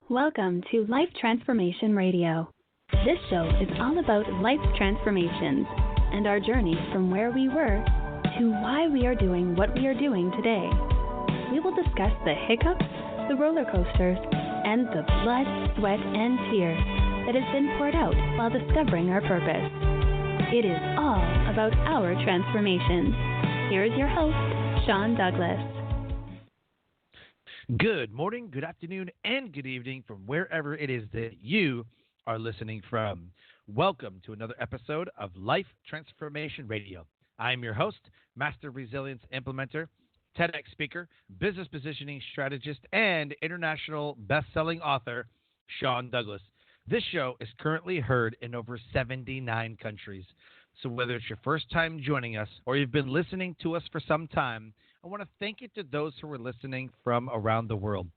Welcome to Life Transformation Radio. This show is all about life transformations and our journey from where we were to why we are doing what we are doing today. We will discuss the hiccups, the roller coasters, and the blood, sweat, and tears that has been poured out while discovering our purpose. It is all about our transformation. Here is your host, Sean Douglas. Good morning, good afternoon, and good evening from wherever it is that you are listening from. Welcome to another episode of Life Transformation Radio. I'm your host, Master Resilience Implementer, TEDx speaker, business positioning strategist, and international best-selling author, Sean Douglas. This show is currently heard in over 79 countries. So whether it's your first time joining us or you've been listening to us for some time, I want to thank you to those who are listening from around the world.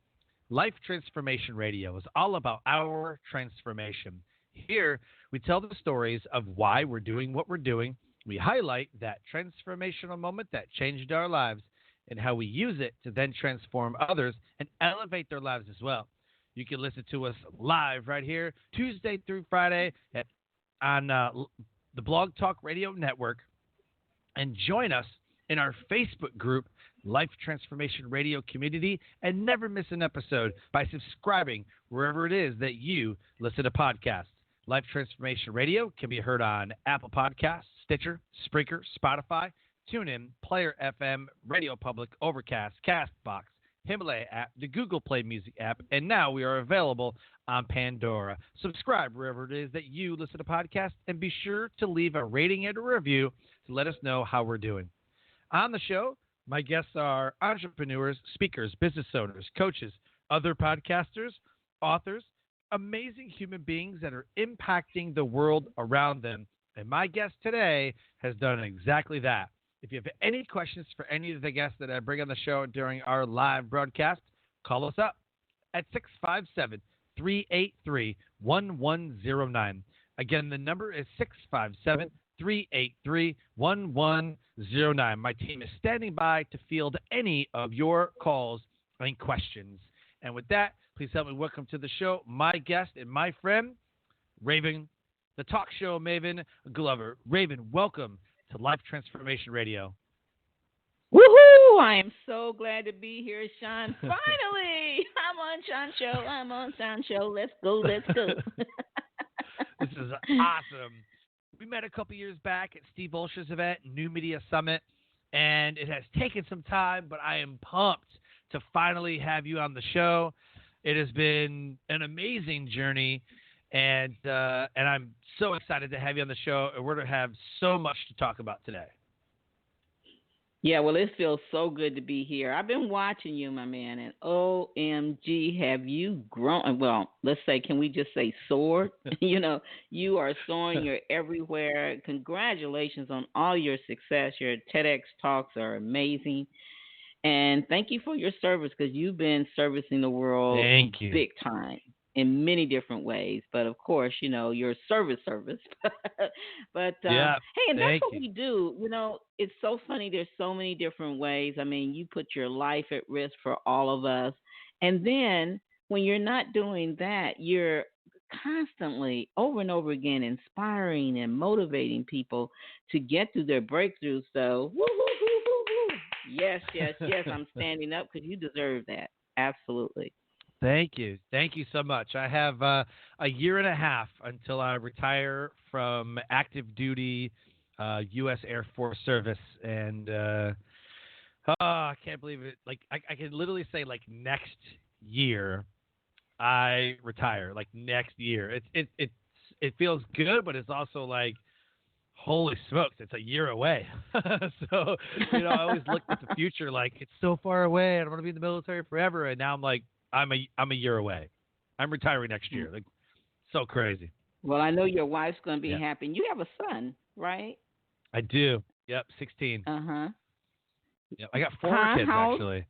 Life Transformation Radio is all about our transformation. Here, we tell the stories of why we're doing what we're doing. We highlight that transformational moment that changed our lives and how we use it to then transform others and elevate their lives as well. You can listen to us live right here, Tuesday through Friday on the Blog Talk Radio Network, and join us in our Facebook group, Life Transformation Radio Community, and never miss an episode by subscribing wherever it is that you listen to podcasts. Life Transformation Radio can be heard on Apple Podcasts, Stitcher, Spreaker, Spotify, TuneIn, Player FM, Radio Public, Overcast, CastBox, Himalaya app, the Google Play Music app, and now we are available on Pandora. Subscribe wherever it is that you listen to podcasts, and be sure to leave a rating and a review to let us know how we're doing. On the show, my guests are entrepreneurs, speakers, business owners, coaches, other podcasters, authors, amazing human beings that are impacting the world around them. And my guest today has done exactly that. If you have any questions for any of the guests that I bring on the show during our live broadcast, call us up at 657-383-1109. Again, the number is 657-383-1109. My team is standing by to field any of your calls and questions. And with that, please help me welcome to the show my guest and my friend, Raven, the talk show Maven Glover. Raven, welcome to Life Transformation Radio. Woohoo! I am so glad to be here, Sean. Finally! I'm on Sean's show. I'm on Sean's show. Let's go, let's go. This is awesome. We met a couple years back at Steve Olsher's event, New Media Summit, and it has taken some time, but I am pumped to finally have you on the show. It has been an amazing journey, and I'm so excited to have you on the show, and we're going to have so much to talk about today. Yeah, well, it feels so good to be here. I've been watching you, my man, and OMG, have you grown? Well, let's say, can we just say soared? You are soaring. You're everywhere. Congratulations on all your success. Your TEDx talks are amazing. And thank you for your service, because you've been servicing the world big time in many different ways. But, of course, your service. But, yeah, hey, and that's what we do. It's so funny. There's so many different ways. I mean, you put your life at risk for all of us. And then when you're not doing that, you're constantly over and over again inspiring and motivating people to get through their breakthroughs. So, woo, woo, woo, woo, woo. Yes, I'm standing up because you deserve that. Absolutely. Thank you. Thank you so much. I have a year and a half until I retire from active duty U.S. Air Force service. And I can't believe it. Like, I can literally say, like, next year I retire. Like, next year. It feels good, but it's also like, holy smokes, it's a year away. So, I always look at the future like, it's so far away. I don't want to be in the military forever. And now I'm like, I'm a year away. I'm retiring next year. Like, so crazy. Well, I know your wife's going to be happy. You have a son, right? I do. Yep, 16. Uh-huh. Yep. I got four kids, actually.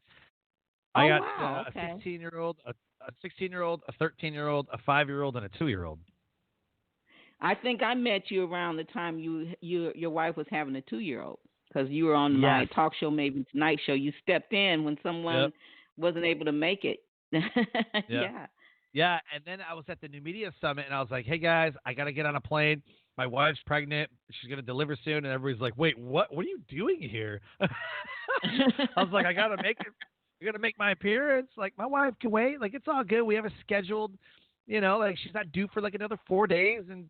Oh, I got wow. a 16-year-old, a 16-year-old, a 13-year-old, a 5-year-old, and a 2-year-old. I think I met you around the time your wife was having a 2-year-old, because you were on my talk show, Maven Tonight show. You stepped in when someone wasn't able to make it. Yeah. Yeah, and then I was at the New Media Summit, and I was like, "Hey guys, I gotta get on a plane. My wife's pregnant. She's gonna deliver soon." And everybody's like, "Wait, what? What are you doing here?" I was like, "I gotta make it. I gotta make my appearance. Like my wife can wait. Like it's all good. We have a scheduled. Like she's not due for like another 4 days, and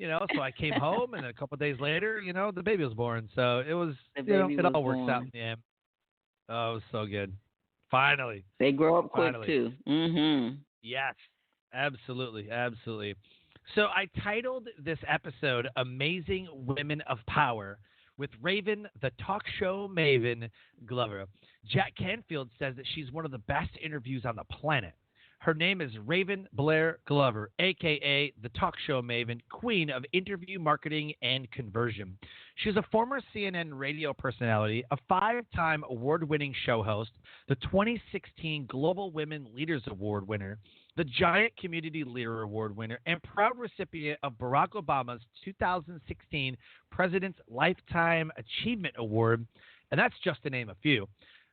so I came home, and then a couple of days later, the baby was born. So it was, The baby it was all works out in born. the end. Oh, it was so good. Finally, They grow up quick finally. too. Mhm. Yes, absolutely, absolutely. So I titled this episode "Amazing Women of Power" with Raven, the talk show Maven Glover. Jack Canfield says that she's one of the best interviews on the planet. Her name is Raven Blair Glover, aka the talk show Maven, queen of interview marketing and conversion. She's a former CNN radio personality, a 5-time award-winning show host, the 2016 Global Women Leaders Award winner, the Giant Community Leader Award winner, and proud recipient of Barack Obama's 2016 President's Lifetime Achievement Award, and that's just to name a few.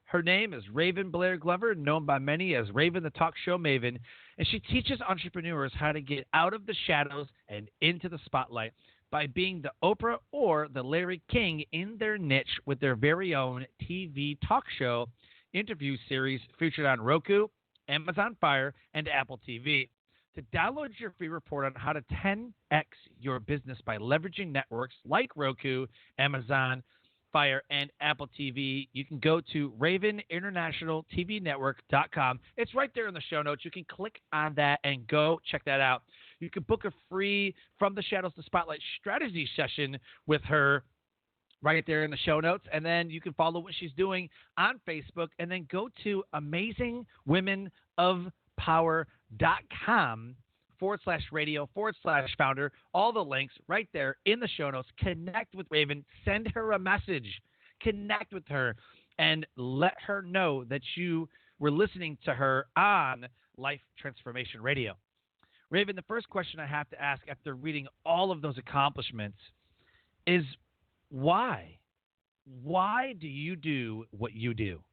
Her name is Raven Blair Glover, known by many as Raven the Talk Show Maven, and she teaches entrepreneurs how to get out of the shadows and into the spotlight by being the Oprah or the Larry King in their niche with their very own TV talk show interview series featured on Roku, Amazon Fire, and Apple TV. To download your free report on how to 10x your business by leveraging networks like Roku, Amazon Fire, and Apple TV, you can go to RavenInternationalTVNetwork.com. It's right there in the show notes. You can click on that and go check that out. You can book a free From the Shadows to Spotlight strategy session with her right there in the show notes. And then you can follow what she's doing on Facebook, and then go to amazingwomenofpower.com/radio/founder. All the links right there in the show notes. Connect with Raven. Send her a message. Connect with her and let her know that you were listening to her on Life Transformation Radio. Raven, the first question I have to ask after reading all of those accomplishments is why? Why do you do what you do?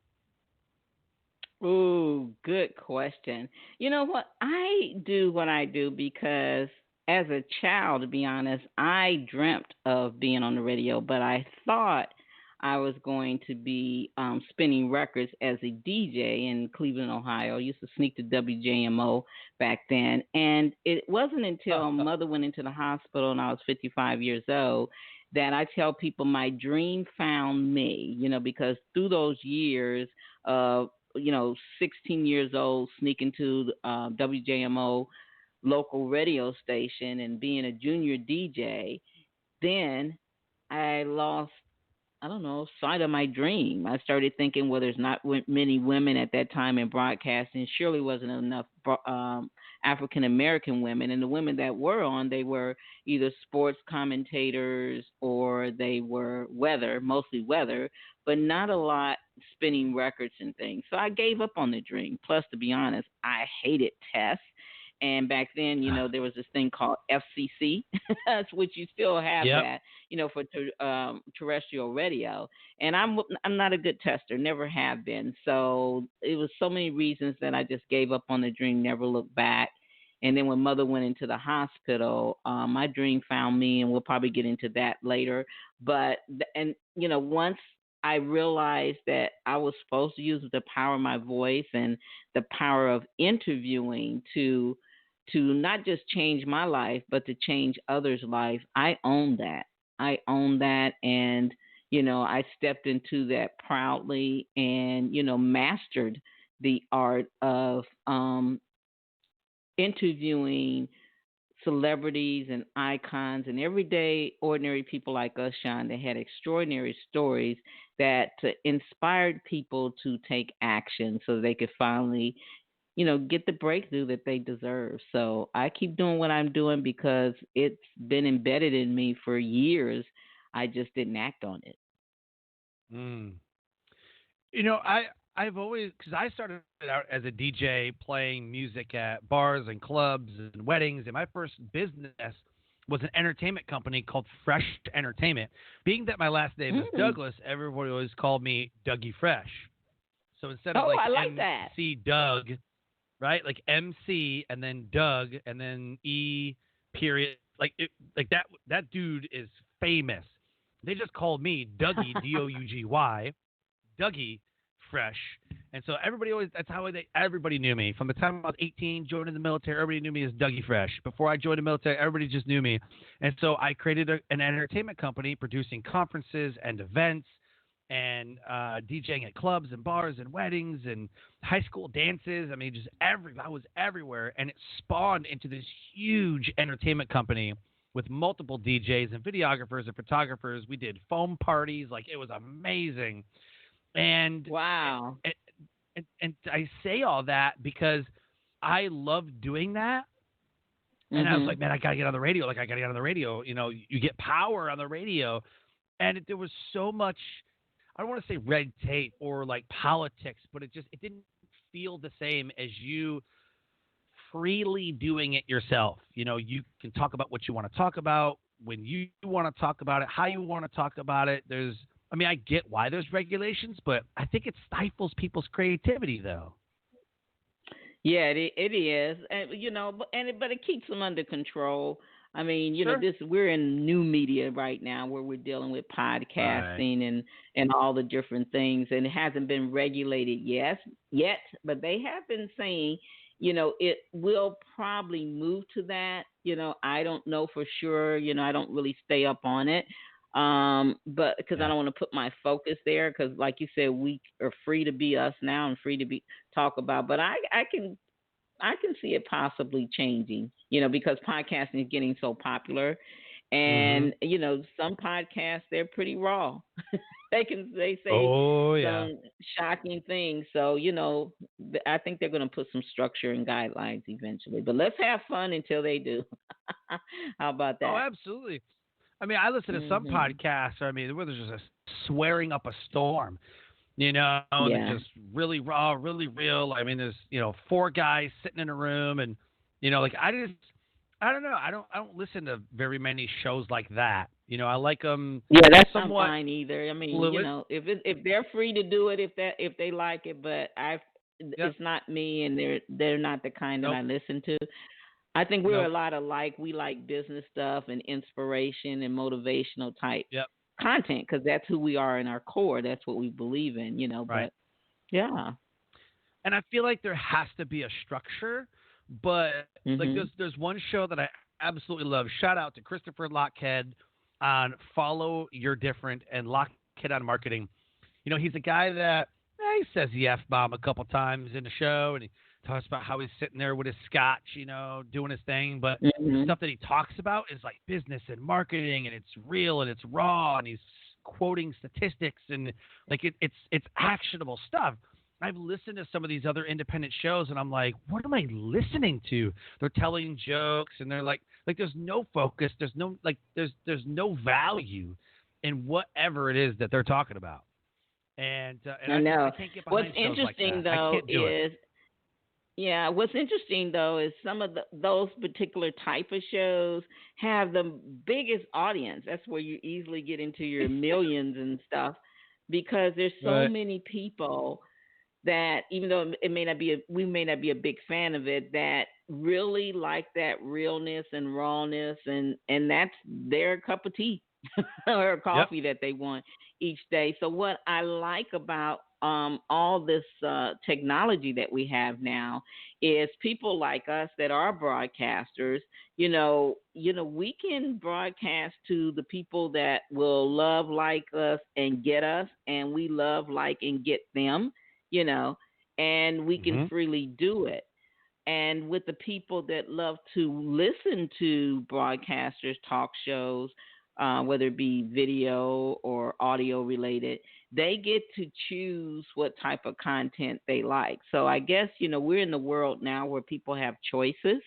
Ooh, good question. You know what? I do what I do because as a child, to be honest, I dreamt of being on the radio, but I thought I was going to be spinning records as a DJ in Cleveland, Ohio. I used to sneak to WJMO back then. And it wasn't until mother went into the hospital and I was 55 years old that I tell people my dream found me, because through those years of 16 years old, sneaking to WJMO local radio station and being a junior DJ, then I lost, I don't know, sight of my dream. I started thinking, well, there's not many women at that time in broadcasting. Surely wasn't enough African American women, and the women that were on, they were either sports commentators or they were weather, mostly weather, but not a lot spinning records and things. So I gave up on the dream. Plus, to be honest, I hated tests. And back then, there was this thing called FCC, which you still have Yep. that, for terrestrial radio. And I'm not a good tester, never have been. So it was so many reasons that I just gave up on the dream, never looked back. And then when mother went into the hospital, my dream found me, and we'll probably get into that later. But once I realized that I was supposed to use the power of my voice and the power of interviewing to not just change my life, but to change others' life. I own that. And, I stepped into that proudly and, mastered the art of interviewing celebrities and icons and everyday ordinary people like us, Sean, that had extraordinary stories that inspired people to take action so they could finally, get the breakthrough that they deserve. So I keep doing what I'm doing because it's been embedded in me for years. I just didn't act on it. Mm. I've always, because I started out as a DJ playing music at bars and clubs and weddings, and my first business was an entertainment company called Fresh Entertainment. Being that my last name is Douglas, everybody always called me Dougie Fresh. So instead of I like that. MC Doug, right? Like MC and then Doug and then E period. Like that dude is famous. They just called me Dougie, Dougy, Dougie Fresh. And so everybody always, that's how everybody knew me. From the time I was 18, joining the military, everybody knew me as Dougie Fresh. Before I joined the military, everybody just knew me. And so I created an entertainment company producing conferences and events and DJing at clubs and bars and weddings and high school dances. I mean, I was everywhere. And it spawned into this huge entertainment company with multiple DJs and videographers and photographers. We did foam parties. Like, it was amazing. And wow. And I say all that because I love doing that. And I was like, man, I got to get on the radio. Like, I got to get on the radio. You know, you get power on the radio. And there was so much, I don't want to say red tape or like politics, but it didn't feel the same as you freely doing it yourself. You know, you can talk about what you want to talk about, when you want to talk about it, how you want to talk about it. I get why there's regulations, but I think it stifles people's creativity, though. Yeah, it is, and but it keeps them under control. I mean, Sure. we're in new media right now where we're dealing with podcasting and all the different things, and it hasn't been regulated yet, but they have been saying, it will probably move to that. I don't know for sure. I don't really stay up on it. But because I don't want to put my focus there, because like you said, we are free to be us now and free to talk about. But I can see it possibly changing, because podcasting is getting so popular, and some podcasts, they're pretty raw. they say some shocking things. So I think they're going to put some structure and guidelines eventually. But let's have fun until they do. How about that? Oh, absolutely. I mean, I listen to some podcasts, where there's just a swearing up a storm, and it's just really raw, really real. I mean, there's, 4 guys sitting in a room, and, I don't know. I don't listen to very many shows like that. I like them. Yeah, that's somewhat not mine either. I mean, fluid. if they're free to do it, if they like it, but it's not me, and they're not the kind that I listen to. I think we're a lot alike. We like business stuff and inspiration and motivational type content, because that's who we are in our core. That's what we believe in, Right. But yeah. And I feel like there has to be a structure, but like there's one show that I absolutely love. Shout out to Christopher Lockhead on Follow Your Different and Lockhead on Marketing. He's a guy that he says the F-bomb a couple times in the show, and he talks about how he's sitting there with his scotch, doing his thing. But the stuff that he talks about is like business and marketing, and it's real and it's raw, and he's quoting statistics, and like it's actionable stuff. I've listened to some of these other independent shows, and I'm like, what am I listening to? They're telling jokes, and they're like there's no focus, there's no there's no value in whatever it is that they're talking about. And I know. I can't get behind What's shows interesting like that. though I can't do is it. Yeah, what's interesting though is some of those particular type of shows have the biggest audience. That's where you easily get into your millions and stuff, because there's so many people that, even though we may not be a big fan of it, that really like that realness and rawness, and that's their cup of tea or coffee that they want each day. So what I like about all this technology that we have now is people like us that are broadcasters, we can broadcast to the people that will love, like us, and get us, and we love, like, and get them, and we can freely do it. And with the people that love to listen to broadcasters, talk shows, whether it be video or audio related, they get to choose what type of content they like. So I guess, we're in the world now where people have choices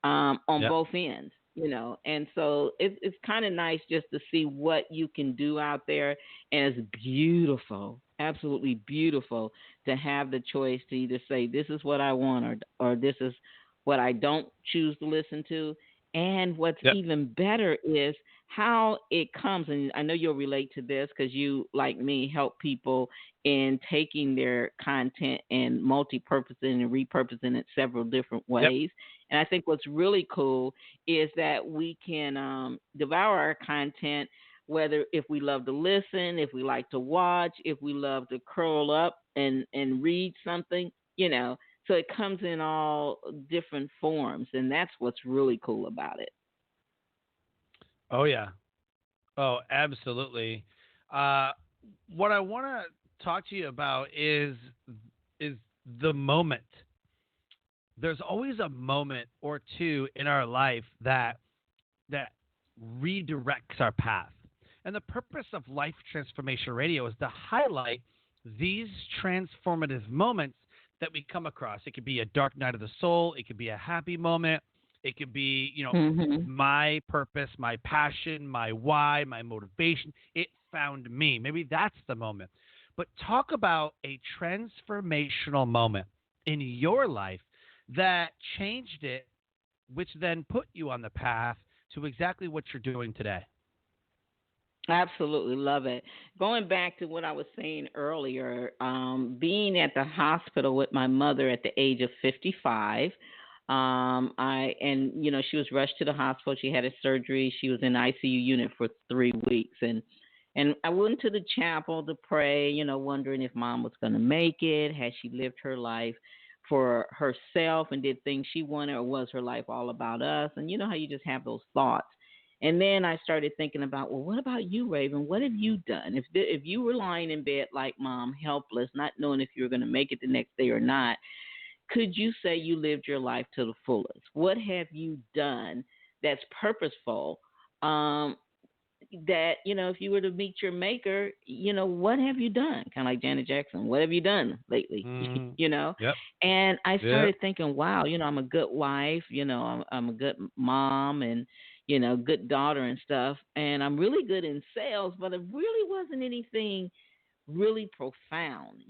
on both ends, and so it's kind of nice just to see what you can do out there. And it's beautiful, absolutely beautiful, to have the choice to either say, this is what I want, or this is what I don't choose to listen to. And what's even better is how it comes, and I know you'll relate to this because you, like me, help people in taking their content and multi-purposing and repurposing it several different Yep. ways. And I think what's really cool is that we can devour our content, whether if we love to listen, if we like to watch, if we love to curl up and read something, you know. So it comes in all different forms, and that's what's really cool about it. Oh yeah. Oh, absolutely. Uh, what I want to talk to you about is the moment. There's always a moment or two in our life that redirects our path. And the purpose of Life Transformation Radio is to highlight these transformative moments that we come across. It could be a dark night of the soul, it could be a happy moment, it could be, Mhm. my purpose, my passion, my why, my motivation. It found me. Maybe that's the moment. But talk about a transformational moment in your life that changed it, which then put you on the path to exactly what you're doing today. Absolutely love it. Going back to what I was saying earlier, being at the hospital with my mother at the age of 55, I and she was rushed to the hospital. She had a surgery. She was in the ICU unit for 3 weeks, and I went to the chapel to pray. Wondering if mom was going to make it. Had she lived her life for herself and did things she wanted, or was her life all about us? And you know how you just have those thoughts. And then I started thinking about, well, what about you, Raven? What have you done? If you were lying in bed like mom, helpless, not knowing if you were going to make it the next day or not, could you say you lived your life to the fullest? What have you done that's purposeful? Um, that if you were to meet your maker, what have you done? Kind of like Janet Jackson, what have you done lately? Mm, you know, yep. and I Yep. started thinking, wow, I'm a good wife, I'm a good mom, and good daughter and stuff, and I'm really good in sales, but it really wasn't anything really profound,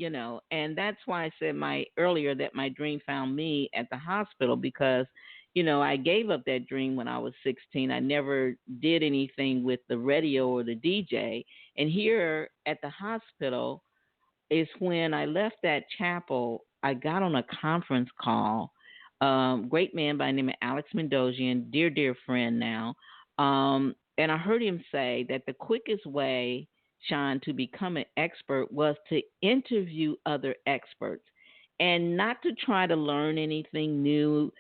and that's why I said my earlier that my dream found me at the hospital because, I gave up that dream when I was 16. I never did anything with the radio or the DJ. And here at the hospital is when I left that chapel, I got on a conference call. Great man by the name of Alex Mendosian, dear, dear friend now. And I heard him say that the quickest way, Sean, to become an expert was to interview other experts and not to try to learn anything new,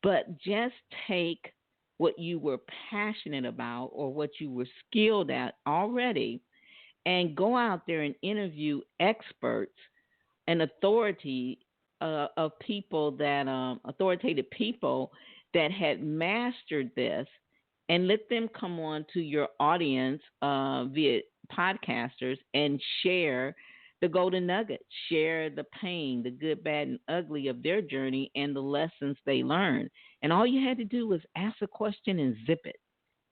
but just take what you were passionate about or what you were skilled at already and go out there and interview experts and authority of people that authoritative people that had mastered this, and let them come on to your audience via podcasters and share the golden nuggets, share the pain, the good, bad, and ugly of their journey and the lessons they learned. And all you had to do was ask a question and zip it.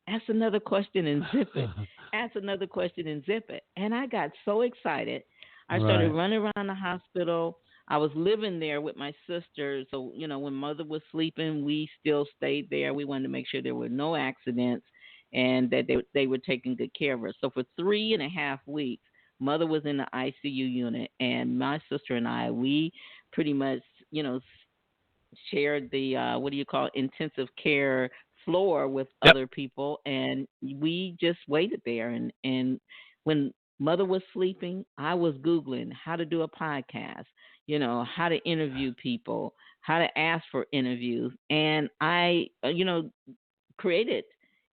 Ask another question and zip it. Ask another question and zip it. And I got so excited. I started Right. running around the hospital. I was living there with my sister. So, when mother was sleeping, we still stayed there. We wanted to make sure there were no accidents and that they were taking good care of her. So for 3.5 weeks, mother was in the ICU unit, and my sister and I, we pretty much, shared the what do you call it, intensive care floor with Yep. other people, and we just waited there. And when mother was sleeping, I was googling how to do a podcast, how to interview people, how to ask for interviews, and I created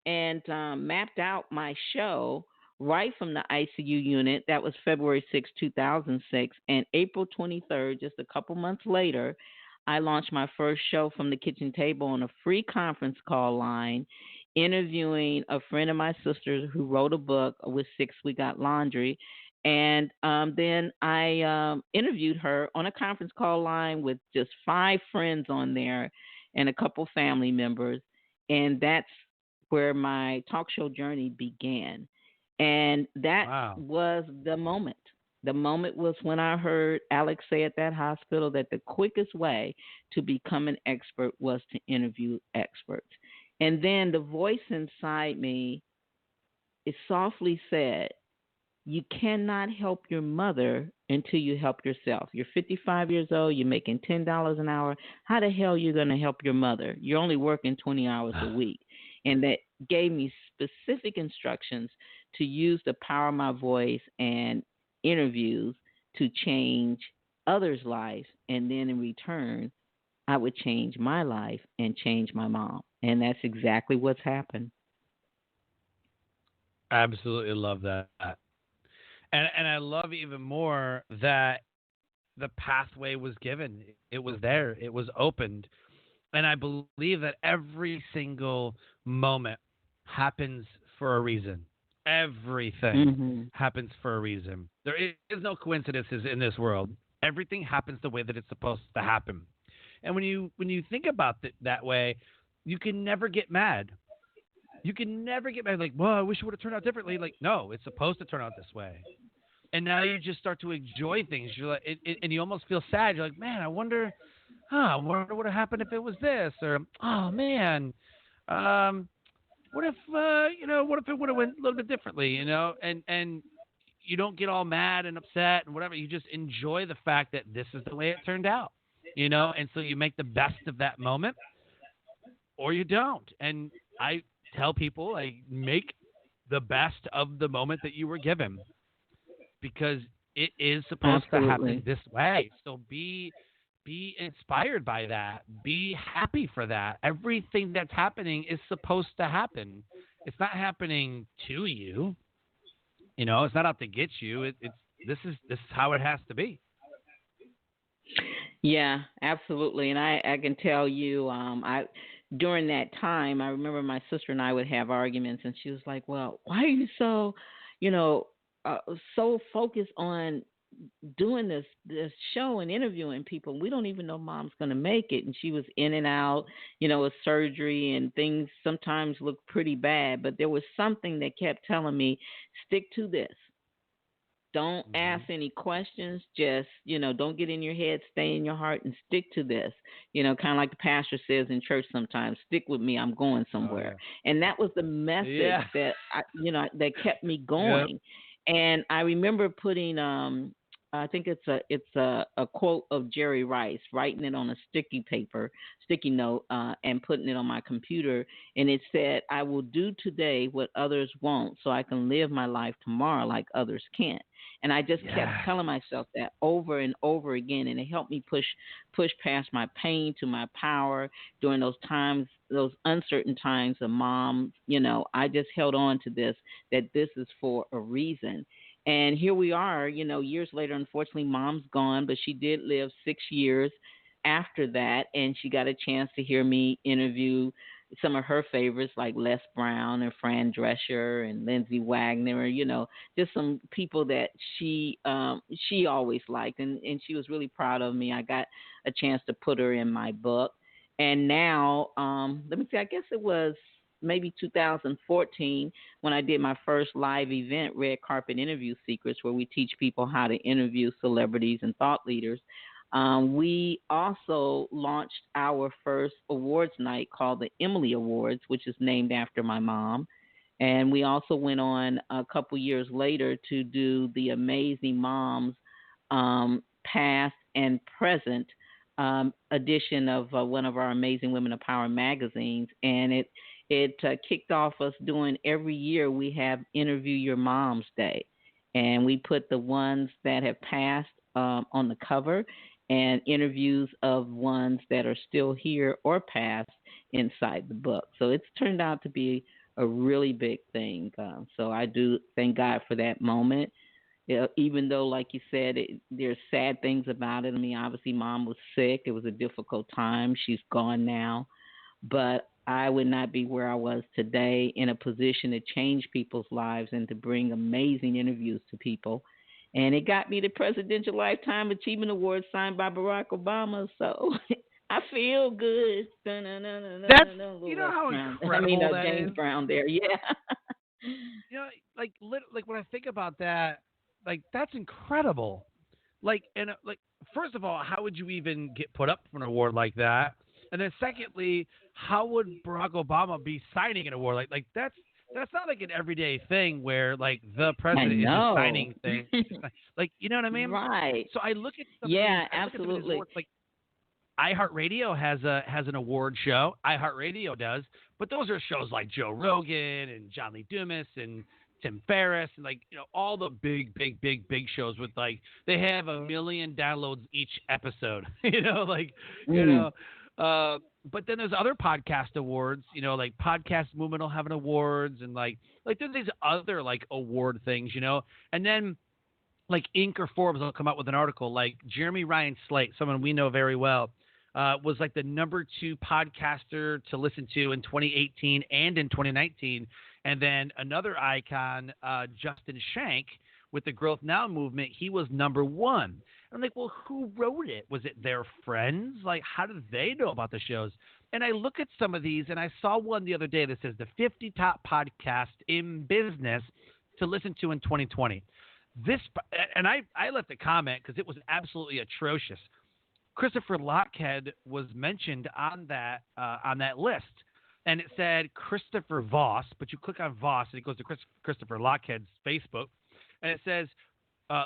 and mapped out my show right from the ICU unit. That was February 6, 2006. And April 23rd, just a couple months later, I launched my first show from the kitchen table on a free conference call line, interviewing a friend of my sister's who wrote a book with Six We Got Laundry. And then I interviewed her on a conference call line with just 5 friends on there and a couple family members. And that's where my talk show journey began. And that Wow. was the moment. The moment was when I heard Alex say at that hospital that the quickest way to become an expert was to interview experts. And then the voice inside me it softly said, you cannot help your mother until you help yourself. You're 55 years old, you're making $10 an hour. How the hell are you going to help your mother? You're only working 20 hours a week. And that gave me specific instructions to use the power of my voice and interviews to change others' lives. And then in return, I would change my life and change my mom. And that's exactly what's happened. Absolutely love that. And I love even more that the pathway was given. It was there. It was opened. And I believe that every single moment happens for a reason. Everything Hmm. happens for a reason. There is no coincidences in this world. Everything happens the way that it's supposed to happen. And when you think about it that way, you can never get mad. You can never get mad like, well, I wish it would have turned out differently. Like, no, it's supposed to turn out this way. And now you just start to enjoy things. You're like, and you almost feel sad. You're like, man, I wonder what would have happened if it was this, or oh man, um, what if what if it would have went a little bit differently, and you don't get all mad and upset and whatever. You just enjoy the fact that this is the way it turned out, and so you make the best of that moment, or you don't. And I tell people, like, make the best of the moment that you were given because it is supposed to happen Absolutely. this way. So be inspired by that. Be happy for that. Everything that's happening is supposed to happen. It's not happening to you. It's not out to get you. It's this is how it has to be. Yeah, absolutely. And I can tell you, I during that time, I remember my sister and I would have arguments, and she was like, "Well, why are you so, you know, so focused on doing this show and interviewing people? We don't even know mom's going to make it." And she was in and out, with surgery, and things sometimes looked pretty bad, but there was something that kept telling me, "Stick to this. Don't Hmm. ask any questions. Just, don't get in your head, stay in your heart and stick to this. Kind of like the pastor says in church sometimes, stick with me, I'm going Oh somewhere." yeah. And that was the message Yeah. that kept me Yep. going. And I remember putting, I think it's a quote of Jerry Rice, writing it on a sticky note, and putting it on my computer. And it said, "I will do today what others won't so I can live my life tomorrow like others can't." And I just kept Yes. telling myself that over and over again, and it helped me push past my pain to my power during those times, those uncertain times of mom. I just held on to this, that this is for a reason. And here we are, years later. Unfortunately, mom's gone, but she did live 6 years after that, and she got a chance to hear me interview some of her favorites like Les Brown and Fran Drescher and Lindsay Wagner, just some people that she always liked, and she was really proud of me. I got a chance to put her in my book. And now, let me see, I guess it was maybe 2014 when I did my first live event, Red Carpet Interview Secrets, where we teach people how to interview celebrities and thought leaders. We also launched our first awards night called the Emily Awards, which is named after my mom. And we also went on a couple years later to do the Amazing Moms, past and present, edition of one of our Amazing Women of Power magazines. And it kicked off us doing, every year we have Interview Your Mom's Day. And we put the ones that have passed, on the cover, and interviews of ones that are still here or past inside the book. So it's turned out to be a really big thing. So I do thank God for that moment. Yeah, even though, like you said, there's sad things about it. I mean, obviously, mom was sick. It was a difficult time. She's gone now. But I would not be where I was today, in a position to change people's lives and to bring amazing interviews to people. And it got me the Presidential Lifetime Achievement Award signed by Barack Obama. So I feel good. That's A little you know Les how Brown. I mean, incredible that James is. Brown there. Yeah. Like when I think about that, like that's incredible. Like first of all, how would you even get put up for an award like that? And then secondly, how would Barack Obama be signing an award like that's That's not like an everyday thing where like the I president is know. assigning things. Like, you know what I mean? Right. So I look at some of these. Yeah, I look at some of these absolutely. awards. Like iHeartRadio has an award show. iHeartRadio does, but those are shows like Joe Rogan and John Lee Dumas and Tim Ferriss and like all the big shows with like they have 1 million downloads each episode. Like you Mm. know. But then there's other podcast awards. Like Podcast Movement will have an awards and like there's these other like award things. And then like Inc. or Forbes will come out with an article like Jeremy Ryan Slate, someone we know very well, was like the #2 podcaster to listen to in 2018 and in 2019. And then another icon, Justin Shank, with the Growth Now movement, he was #1. And I'm like, well, who wrote it? Was it their friends? Like, how did they know about the shows? And I look at some of these, and I saw one the other day that says the 50 top podcasts in business to listen to in 2020. This and I left a comment because it was absolutely atrocious. Christopher Lochhead was mentioned on that list, and it said Christopher Voss, but you click on Voss and it goes to Christopher Lochhead's Facebook, and it says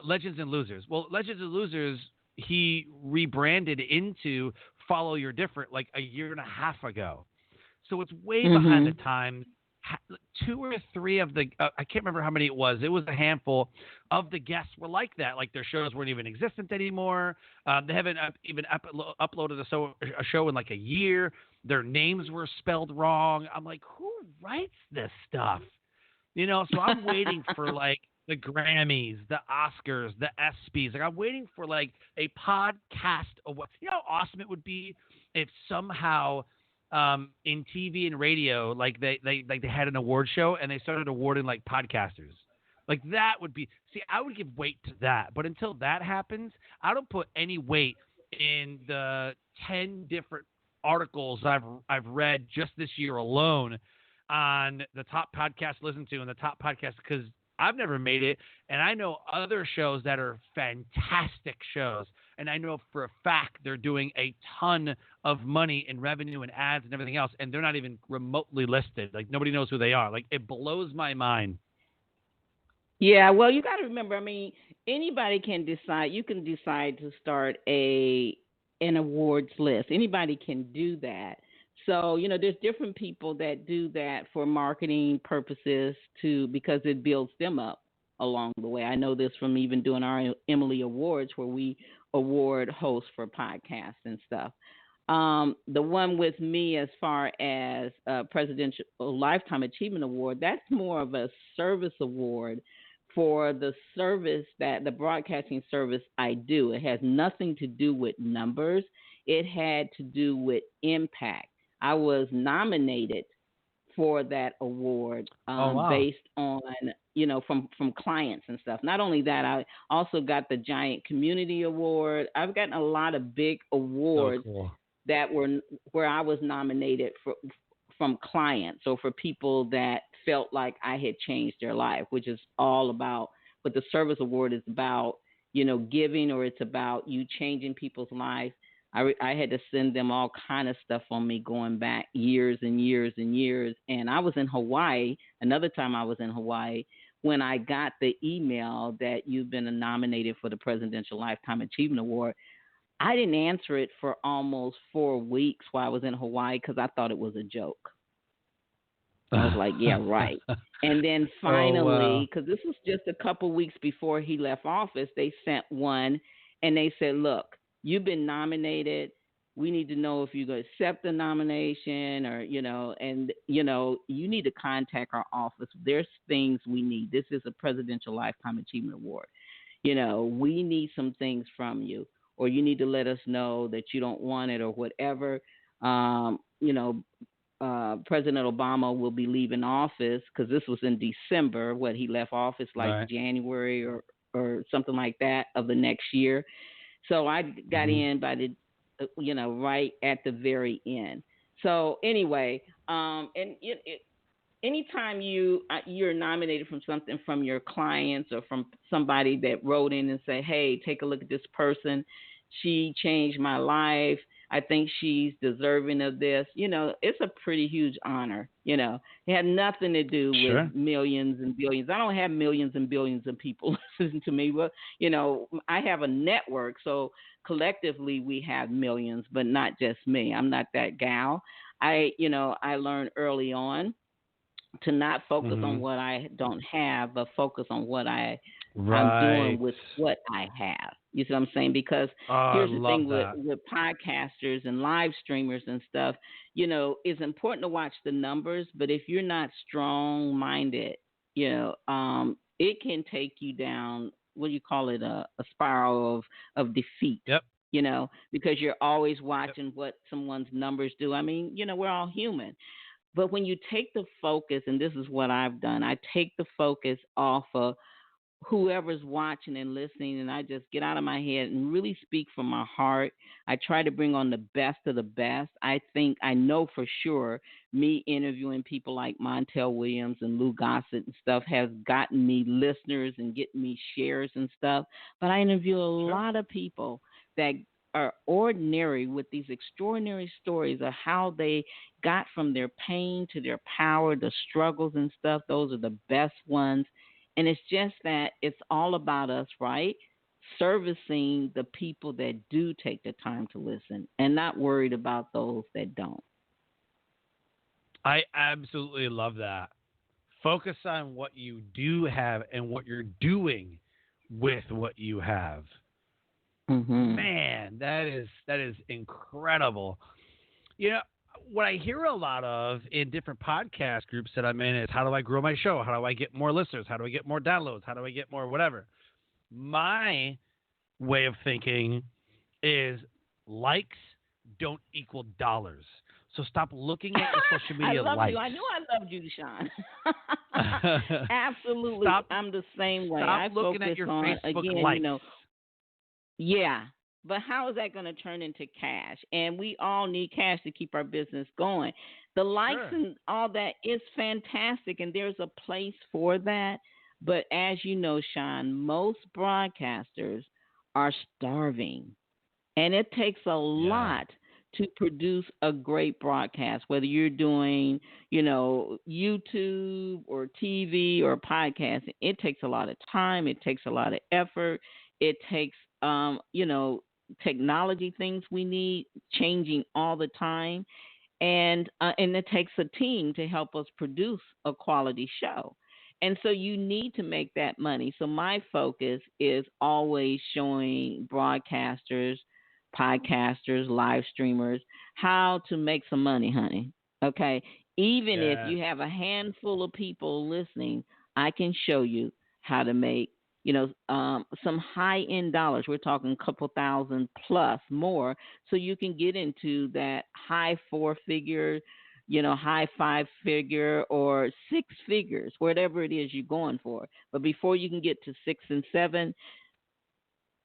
Legends and Losers. Well, Legends and Losers he rebranded into Follow Your Different like a year and a half ago, so it's way behind the Mhm. times. 2 or 3 of the I can't remember how many it was. It was a handful of the guests were like that. Like their shows weren't even existent anymore. They haven't even uploaded a show in like a year. Their names were spelled wrong. I'm like, who writes this stuff? So I'm waiting for like the Grammys, the Oscars, the ESPYs. Like I'm waiting for like a podcast award. You know how awesome it would be if somehow in TV and radio, like they had an award show and they started awarding like podcasters. Like that would be I would give weight to that. But until that happens, I don't put any weight in the 10 different articles I've read just this year alone on the top podcast to listen to and the top podcast because I've never made it, and I know other shows that are fantastic shows, and I know for a fact they're doing a ton of money in revenue and ads and everything else, and they're not even remotely listed. Like nobody knows who they are. Like it blows my mind. Yeah, well, you got to remember. I mean, anybody can decide. You can decide to start an awards list. Anybody can do that. So there's different people that do that for marketing purposes too, because it builds them up along the way. I know this from even doing our Emily Awards, where we award hosts for podcasts and stuff. The one with me, as far as Presidential Lifetime Achievement Award, that's more of a service award for the service that the broadcasting service I do. It has nothing to do with numbers. It had to do with impact. I was nominated for that award Oh wow. based on from clients and stuff. Not only that, I also got the Giant Community Award. I've gotten a lot of big So awards cool. that were where I was nominated from clients or for people that felt like I had changed their life, which is all about what the service award is about, giving, or it's about you changing people's lives. I had to send them all kind of stuff on me going back years and years and years. And I was in Hawaii. Another time I was in Hawaii when I got the email that you've been nominated for the Presidential Lifetime Achievement Award. I didn't answer it for almost 4 weeks while I was in Hawaii because I thought it was a joke. I was like, yeah, right. And then Oh wow. finally, because this was just a couple weeks before he left office, they sent one and they said, look, you've been nominated. We need to know if you're going to accept the nomination or, you need to contact our office. There's things we need. This is a Presidential Lifetime Achievement Award. We need some things from you, or you need to let us know that you don't want it or whatever. Um, you know, President Obama will be leaving office because this was in December. What, he left office like Right. January or something like that of the next year. So I got Hmm. in by right at the very end. So anyway, and anytime you're nominated from something from your clients or from somebody that wrote in and say, hey, take a look at this person. She changed my life. I think she's deserving of this. It's a pretty huge honor. It had nothing to do with Sure. millions and billions. I don't have millions and billions of people listening to me. But, I have a network. So collectively we have millions, but not just me. I'm not that gal. I learned early on to not focus on Hmm. what I don't have, but focus on what I'm doing Right. with what I have. You see what I'm saying? Because Oh, I here's the love thing that. with podcasters and live streamers and stuff, it's important to watch the numbers, but if you're not strong minded, it can take you down, what do you call it, a spiral of defeat. Yep. Because you're always Yep. watching what someone's numbers do. I mean, we're all human. But when you take the focus, and this is what I've done, I take the focus off of whoever's watching and listening, and I just get out of my head and really speak from my heart. I try to bring on the best of the best. I know for sure me interviewing people like Montel Williams and Lou Gossett and stuff has gotten me listeners and getting me shares and stuff. But I interview a Sure. lot of people that are ordinary with these extraordinary stories of how they got from their pain to their power, the struggles and stuff. Those are the best ones. And it's just that it's all about us, right? Servicing the people that do take the time to listen and not worried about those that don't. I absolutely love that. Focus on what you do have and what you're doing with what you have. Mhm. Man, that is incredible. You know, what I hear a lot of in different podcast groups that I'm in is how do I grow my show? How do I get more listeners? How do I get more downloads? How do I get more whatever? My way of thinking is likes don't equal dollars. So stop looking at your social I media love you. likes. I knew I loved you, Sean. Absolutely. stop I'm the same way. stop I looking at focus your on, Facebook again, likes. yeah. But how is that going to turn into cash? And we all need cash to keep our business going. The likes Sure. and all that is fantastic, and there's a place for that. But as you know, Sean, most broadcasters are starving. And it takes a Yeah. lot to produce a great broadcast, whether you're doing, YouTube or TV or podcasting. It takes a lot of time. It takes a lot of effort. It takes, technology things we need changing all the time. And it takes a team to help us produce a quality show. And so you need to make that money. So my focus is always showing broadcasters, podcasters, live streamers how to make some money, honey. Okay? Even if Yes. you have a handful of people listening, I can show you how to make, some high end dollars. We're talking a couple thousand plus more, so you can get into that high four figure, high five figure or six figures, whatever it is you're going for. But before you can get to six and seven,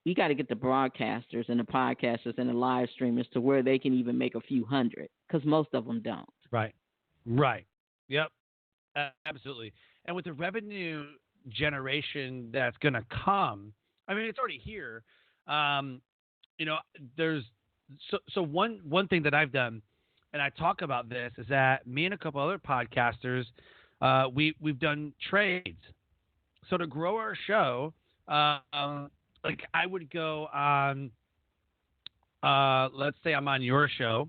you got to get the broadcasters and the podcasters and the live streamers to where they can even make a few hundred, because most of them don't. Right. Right. Yep. Absolutely. And with the revenue generation that's going to come, I mean, it's already here. Um, you know, there's so one thing that I've done, and I talk about this, is that me and a couple other podcasters, we've done trades. So to grow our show, like I would go on, let's say I'm on your show,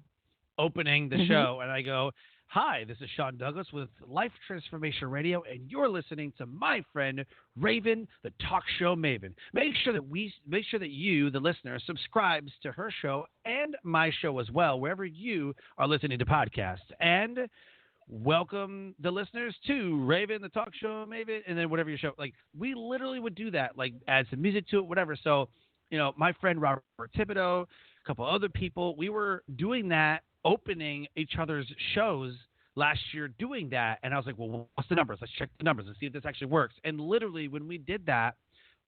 opening the Mhm. show, and I go, "Hi, this is Sean Douglas with Life Transformation Radio, and you're listening to my friend Raven, the talk show Maven. Make sure that you, the listener, subscribes to her show and my show as well, wherever you are listening to podcasts. And welcome the listeners to Raven, the talk show Maven, and then whatever your show. Like we literally would do that, like add some music to it, whatever. So, my friend Robert Thibodeau, a couple other people, we were doing that, opening each other's shows last year, doing that. And I was like, well, what's the numbers? Let's check the numbers and see if this actually works. And literally, when we did that,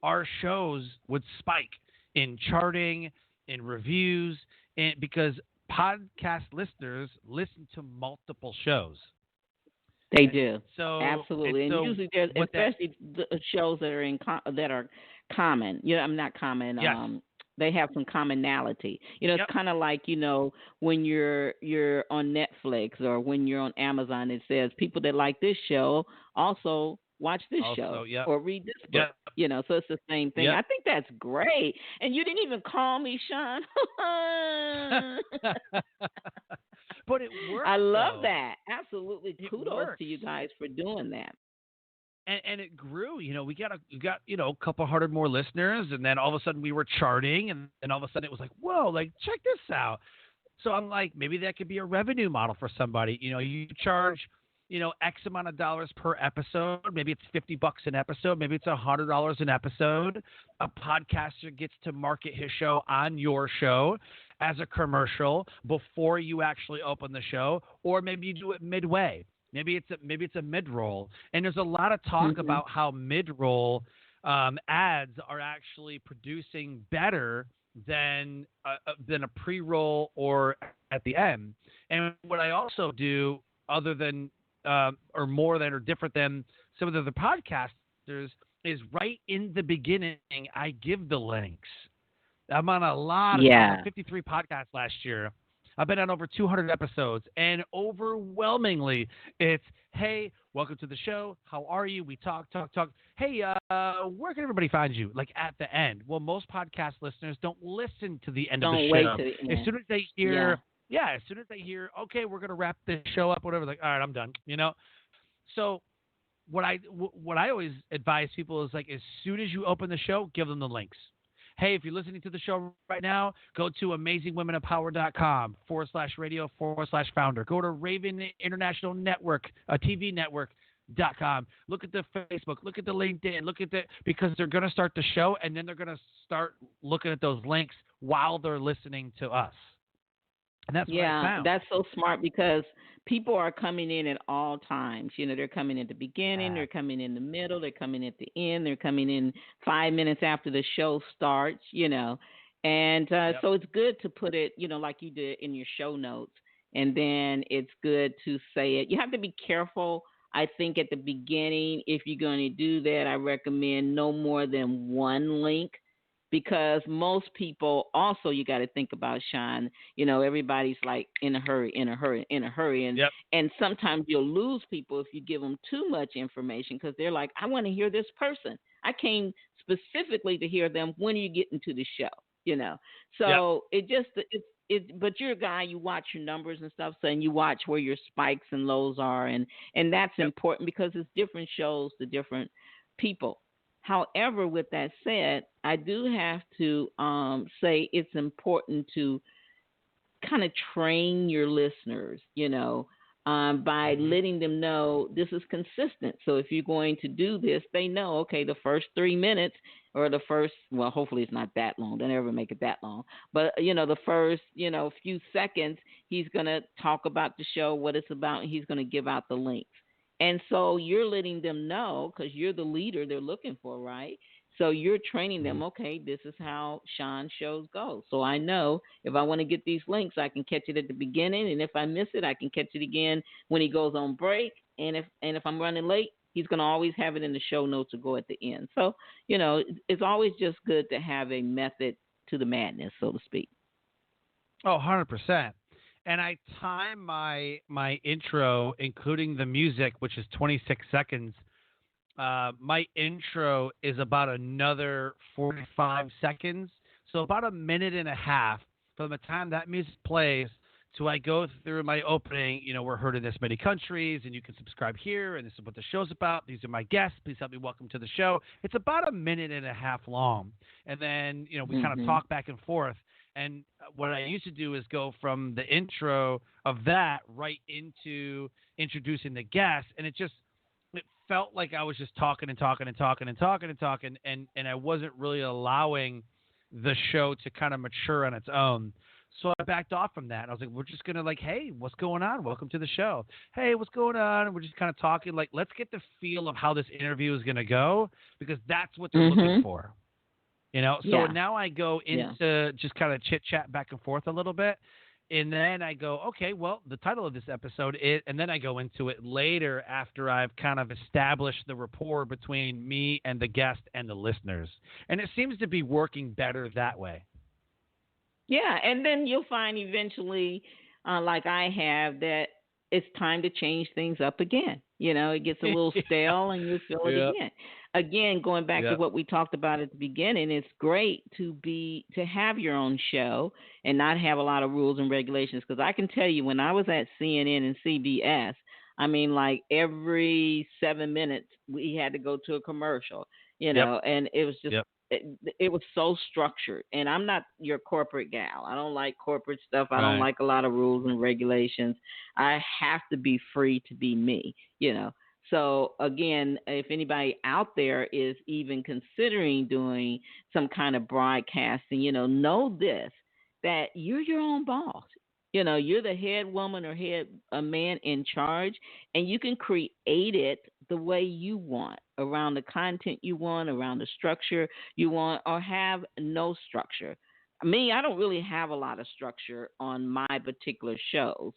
our shows would spike in charting, in reviews, and because podcast listeners listen to multiple shows. They And do. and Absolutely. And so usually there's, what that especially the shows that are that are common. I'm not common. yes. They have some commonality. It's Yep. kind of like, when you're on Netflix or when you're on Amazon, it says people that like this show also watch this Also, show yep. or read this book. Yep. So it's the same thing. Yep. I think that's great. And you didn't even call me, Sean. But it works I love though. that. Absolutely. It Kudos works. to you guys for doing that. And it grew. We got a couple hundred more listeners, and then all of a sudden we were charting, and then all of a sudden it was like, whoa, like check this out. So I'm like, maybe that could be a revenue model for somebody. You charge, X amount of dollars per episode. Maybe it's $50 an episode. Maybe it's $100 an episode. A podcaster gets to market his show on your show as a commercial before you actually open the show, or maybe you do it midway. Maybe it's a mid roll. And there's a lot of talk Mm-hmm. about how mid roll ads are actually producing better than a pre-roll or at the end. And what I also do, other than or more than or different than some of the other podcasters, is right in the beginning I give the links. I'm on a lot of Yeah. 53 podcasts last year. I've been on over 200 episodes, and overwhelmingly, it's, hey, welcome to the show. How are you? We talk. Hey, where can everybody find you? Like at the end. Well, most podcast listeners don't listen to the end of the Don't show. wait to the end. As soon as they hear, as soon as they hear, okay, we're gonna wrap this show up, whatever. Like, all right, I'm done. So what I always advise people is, like, as soon as you open the show, give them the links. Hey, if you're listening to the show right now, go to amazingwomenofpower.com/radio/founder. Go to Raven International Network, TV network.com. Look at the Facebook, look at the LinkedIn, because they're going to start the show, and then they're going to start looking at those links while they're listening to us. And that's what I found. That's so smart because people are coming in at all times. They're coming in at the beginning, they're coming in the middle, they're coming at the end, they're coming in 5 minutes after the show starts, And so it's good to put it, like you did in your show notes. And then it's good to say it. You have to be careful, I think, at the beginning. If you're going to do that, I recommend no more than one link. Because most people also, you got to think about, Sean, everybody's like in a hurry. And sometimes you'll lose people if you give them too much information because they're like, I want to hear this person. I came specifically to hear them. When are you getting to the show? So but you're a guy, you watch your numbers and stuff, so, and you watch where your spikes and lows are. And that's important because it's different shows to different people. However, with that said, I do have to say it's important to kind of train your listeners, by letting them know this is consistent. So if you're going to do this, they know, okay, the first 3 minutes or the first, well, hopefully it's not that long. Don't ever make it that long. But, the first, few seconds, he's going to talk about the show, what it's about, and he's going to give out the links. And so you're letting them know because you're the leader they're looking for, right? So you're training them, okay, this is how Sean's shows go. So I know if I want to get these links, I can catch it at the beginning. And if I miss it, I can catch it again when he goes on break. And if I'm running late, he's going to always have it in the show notes to go at the end. So, it's always just good to have a method to the madness, so to speak. Oh, 100%. And I time my intro, including the music, which is 26 seconds. My intro is about another 45 seconds. So about a minute and a half from the time that music plays to I go through my opening. We're heard in this many countries, and you can subscribe here, and this is what the show's about. These are my guests. Please help me welcome to the show. It's about a minute and a half long. And then, we kind of talk back and forth. And what I used to do is go from the intro of that right into introducing the guest. And it felt like I was just talking, and I wasn't really allowing the show to kind of mature on its own. So I backed off from that. I was like, we're just going to hey, what's going on? Welcome to the show. Hey, what's going on? And we're just kind of talking, let's get the feel of how this interview is going to go, because that's what they're looking for. So now I go into just kind of chit chat back and forth a little bit. And then I go, okay, well, the title of this episode is, and then I go into it later after I've kind of established the rapport between me and the guest and the listeners. And it seems to be working better that way. Yeah, and then you'll find eventually, like I have, that it's time to change things up again. It gets a little yeah, stale and you feel it yeah, again. Again, going back to yeah, what we talked about at the beginning, it's great to have your own show and not have a lot of rules and regulations. Because I can tell you, when I was at CNN and CBS, I mean, like every 7 minutes we had to go to a commercial. yep, And it was just yep, it was so structured. And I'm not your corporate gal. I don't like corporate stuff. I don't right. like a lot of rules and regulations. I have to be free to be me. So again, if anybody out there is even considering doing some kind of broadcasting, know this, that you're your own boss. You're the head woman or head a man in charge, and you can create it the way you want, around the content you want, around the structure you want, or have no structure. Me, I don't really have a lot of structure on my particular shows.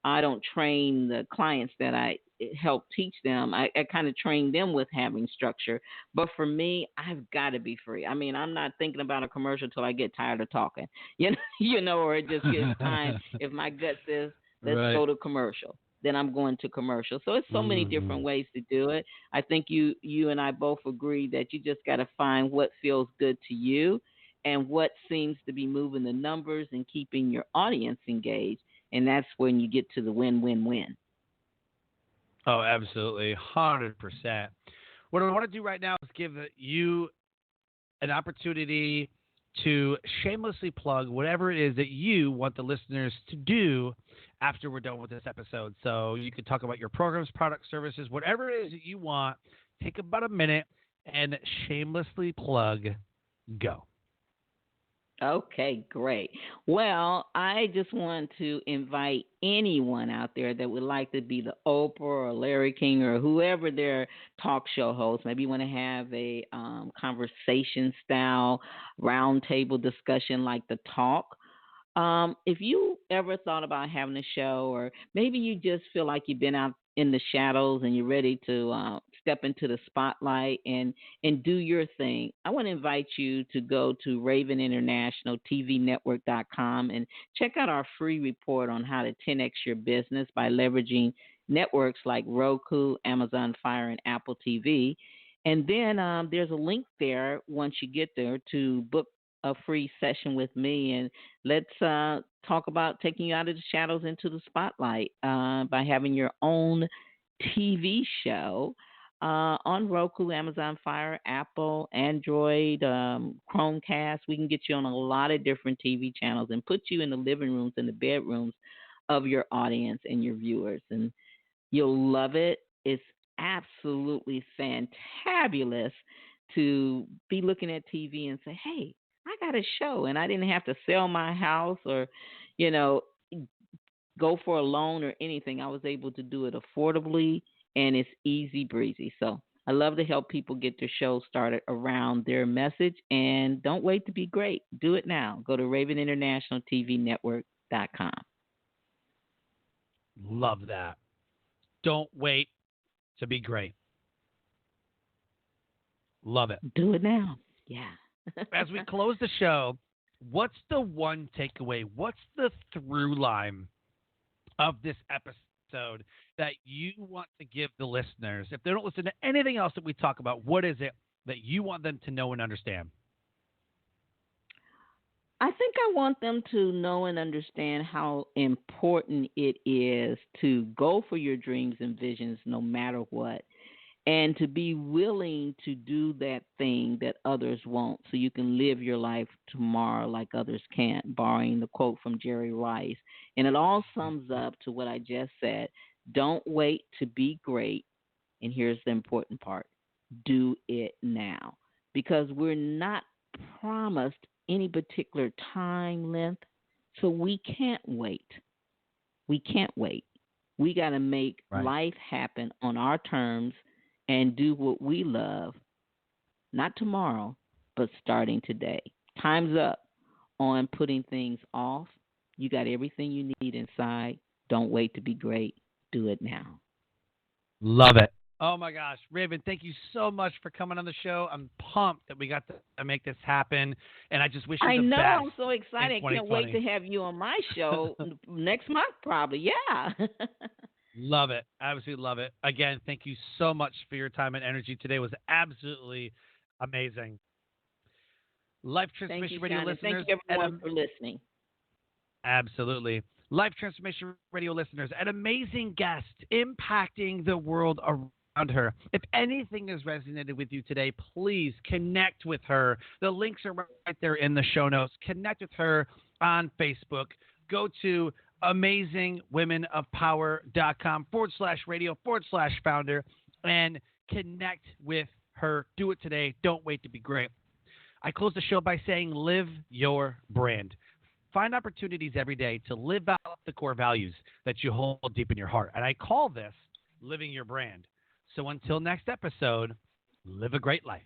I don't train the clients that I help teach them. I kind of train them with having structure. But for me, I've got to be free. I mean, I'm not thinking about a commercial till I get tired of talking. Or it just gets time. If my gut says let's right. go to commercial, then I'm going to commercial. So it's so many Hmm. different ways to do it. I think you and I both agree that you just got to find what feels good to you and what seems to be moving the numbers and keeping your audience engaged, and that's when you get to the win-win-win. Oh, absolutely, 100%. What I want to do right now is give you an opportunity to shamelessly plug whatever it is that you want the listeners to do after we're done with this episode. So you can talk about your programs, products, services, whatever it is that you want. Take about a minute and shamelessly plug. Go. Okay, great. Well, I just want to invite anyone out there that would like to be the Oprah or Larry King or whoever their talk show host. Maybe you want to have a conversation style roundtable discussion like the talk. If you ever thought about having a show, or maybe you just feel like you've been out in the shadows and you're ready to step into the spotlight and do your thing, I want to invite you to go to Raven International TV Network.com and check out our free report on how to 10x your business by leveraging networks like Roku, Amazon Fire, and Apple TV. And then there's a link there once you get there to book a free session with me, and let's talk about taking you out of the shadows into the spotlight by having your own TV show on Roku, Amazon Fire, Apple, Android, Chromecast. We can get you on a lot of different TV channels and put you in the living rooms and the bedrooms of your audience and your viewers. And you'll love it. It's absolutely fantabulous to be looking at TV and say, hey, I got a show, and I didn't have to sell my house or, you know, go for a loan or anything. I was able to do it affordably, and it's easy breezy. So I love to help people get their show started around their message, and don't wait to be great. Do it now. Go to Raven International TV Network.com. Love that. Don't wait to be great. Love it. Do it now. Yeah. As we close the show, what's the one takeaway? What's the through line of this episode that you want to give the listeners? If they don't listen to anything else that we talk about, what is it that you want them to know and understand? I think I want them to know and understand how important it is to go for your dreams and visions no matter what, and to be willing to do that thing that others won't so you can live your life tomorrow like others can't, borrowing the quote from Jerry Rice. And it all sums up to what I just said. Don't wait to be great. And here's the important part, do it now. Because we're not promised any particular time length, so we can't wait. We can't wait. We got to make Right. life happen on our terms and do what we love, not tomorrow, but starting today. Time's up on putting things off. You got everything you need inside. Don't wait to be great. Do it now. Love it. Oh my gosh, Raven, thank you so much for coming on the show. I'm pumped that we got to make this happen, and I just wish you I the know. best I'm so in excited. I can't wait to 2020. have you on my show next month, probably. Yeah. Love it. Absolutely love it. Again, thank you so much for your time and energy today. It was absolutely amazing. Life Thank you, Transformation Radio Sean, and thank listeners, you, everyone, for listening. absolutely. Life Transformation Radio listeners, an amazing guest impacting the world around her. If anything has resonated with you today, please connect with her. The links are right there in the show notes. Connect with her on Facebook. Go to amazingwomenofpower.com/radio/founder and connect with her. Do it today. Don't wait to be great. I close the show by saying live your brand. Find opportunities every day to live out the core values that you hold deep in your heart. And I call this living your brand. So until next episode, live a great life.